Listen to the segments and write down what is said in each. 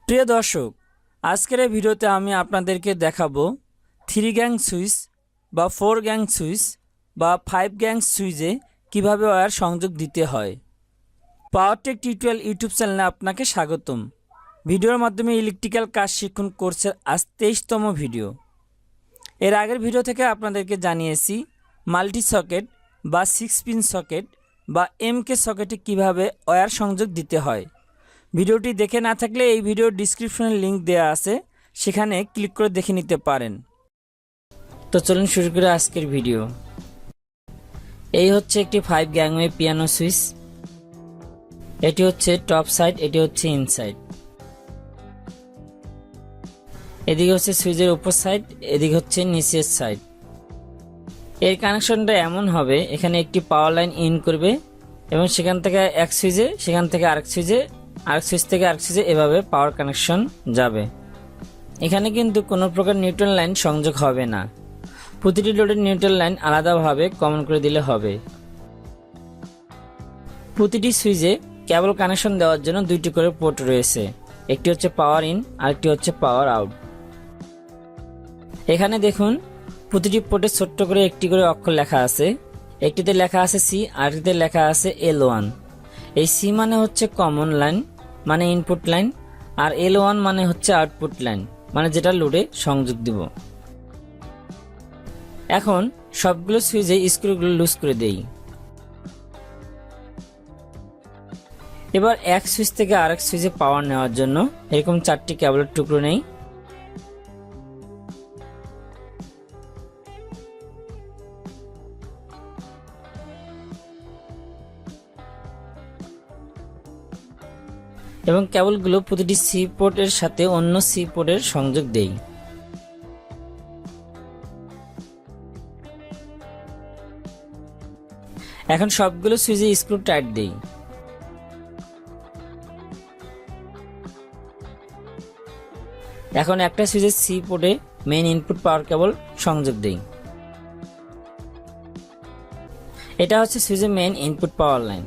প্রিয় দর্শক, আজকের এই ভিডিওতে আমি আপনাদেরকে দেখাবো 3 গ্যাং সুইচ বা 4 গ্যাং সুইচ বা 5 গ্যাং সুইচে কিভাবে ওয়্যার সংযোগ দিতে হয়। পাওয়ারটেক টিউটোরিয়াল ইউটিউব চ্যানেলে আপনাকে স্বাগতম। ভিডিওর মাধ্যমে ইলেকট্রিক্যাল কাজ শিক্ষণ কোর্সের আজ 23তম ভিডিও। এর আগের ভিডিও থেকে আপনাদেরকে জানিয়েছি মাল্টি সকেট বা 6 পিন সকেট বা এমকে সকেটে কিভাবে ওয়্যার সংযোগ দিতে হয়। ভিডিওটি দেখে না থাকলে এই ভিডিওর ডিসক্রিপশনে লিংক দেওয়া আছে, সেখানে ক্লিক করে দেখে নিতে পারেন। তো চলুন শুরু করে আজকের ভিডিও। এই হচ্ছে একটি 5 গ্যাংওয়ে পিয়ানো সুইচ। এটি হচ্ছে টপ সাইড, এটি হচ্ছে ইনসাইড। এদিকে হচ্ছে সুইচের উপর সাইড, এদিকে হচ্ছে নিচের সাইড। এর কানেকশনটা এমন হবে, এখানে একটি পাওয়ার লাইন ইন করবে এবং সেখান থেকে এক সুইচে, সেখান থেকে আরেক সুইচে, আরেক সুইচ থেকে আরেক সুইচে, এভাবে পাওয়ার কানেকশন যাবে। এখানে কিন্তু কোনো প্রকার নিউট্রাল লাইন সংযোগ হবে না। প্রতিটি লোডের নিউট্রাল লাইন আলাদাভাবে কমন করে দিলে হবে। প্রতিটি সুইচে কেবল কানেকশন দেওয়ার জন্য দুইটি করে পোর্ট রয়েছে, একটি হচ্ছে পাওয়ার ইন, আরেকটি হচ্ছে পাওয়ার আউট। এখানে দেখুন প্রতিটি পোর্টে ছোট্ট করে একটি করে অক্ষর লেখা আছে। একটিতে লেখা আছে সি, আরেকটিতে লেখা আছে L1। এই সি মানে হচ্ছে কমন লাইন, মানে ইনপুট লাইন, আর L1 মানে হচ্ছে আউটপুট লাইন, মানে যেটা লোডে সংযোগ দিব। এখন সবগুলো সুইচে স্ক্রুগুলো লুজ করে দেই। এবার এক সুইচ থেকে আরেক সুইচে পাওয়ার নেওয়ার জন্য এরকম 4টি কেবলের টুকরো নেই। এবং কেবলগুলো প্রতিটি সি পোর্টের সাথে অন্য সি পোর্টের সংযোগ দেই। এখন সবগুলো সুইচে স্ক্রু টাইট দেই। এখন একটা সুইচের সি পোর্টে মেইন ইনপুট পাওয়ার কেবল সংযোগ দেই। এটা হচ্ছে সুইচের মেইন ইনপুট পাওয়ার লাইন।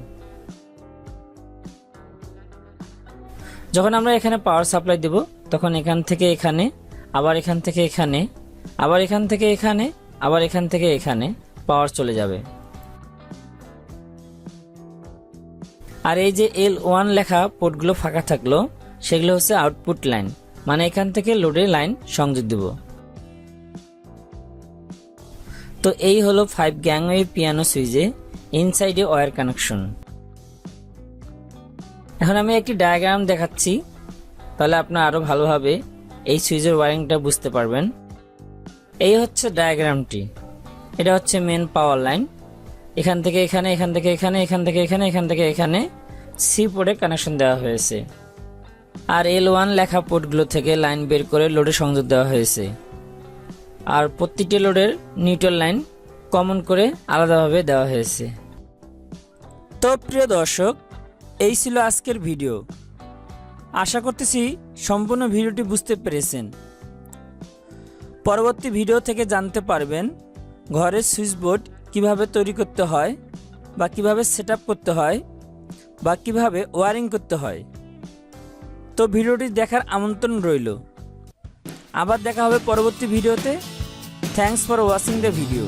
যখন আমরা এখানে পাওয়ার সাপ্লাই দেব, তখন এখান থেকে এখানে, আবার এখান থেকে এখানে, আবার এখান থেকে এখানে, আবার এখান থেকে এখানে পাওয়ার চলে যাবে। আর এই যে L1 লেখা পোর্টগুলো ফাঁকা থাকলো, সেগুলো হচ্ছে আউটপুট লাইন, মানে এখান থেকে লোডে লাইন সংযোগ দেব। তো এই হলো 5 গ্যাংওয়ে পিয়ানো সুইচে ইনসাইডে ওয়্যার কানেকশন। এখন আমি একটি ডায়াগ্রাম দেখাচ্ছি, তাহলে আপনারা আরো ভালোভাবে এই সুইচের ওয়্যারিংটা বুঝতে পারবেন। এই হচ্ছে ডায়াগ্রামটি। এটা হচ্ছে মেন পাওয়ার লাইন। এখান থেকে এখানে, এখান থেকে এখানে, এখান থেকে এখানে, এখান থেকে এখানে সি পোর্টে কানেকশন দেওয়া হয়েছে। আর L1 লেখা পোর্টগুলো থেকে লাইন বের করে লোডে সংযোগ দেওয়া হয়েছে। আর প্রতিটি লোডের নিউট্রাল লাইন কমন করে আলাদাভাবে দেওয়া হয়েছে। তো প্রিয় দর্শক, এই ছিল আজকের ভিডিও। আশা করতেছি সম্পূর্ণ ভিডিওটি বুঝতে পেরেছেন। পরবর্তী ভিডিও থেকে জানতে পারবেন ঘরের সুইচ বোর্ড কীভাবে তৈরি করতে হয়, বা কিভাবে সেট করতে হয়, বা কিভাবে ওয়্যারিং করতে হয়। তো ভিডিওটি দেখার আমন্ত্রণ রইল। আবার দেখা হবে পরবর্তী ভিডিওতে। Thanks for watching the video.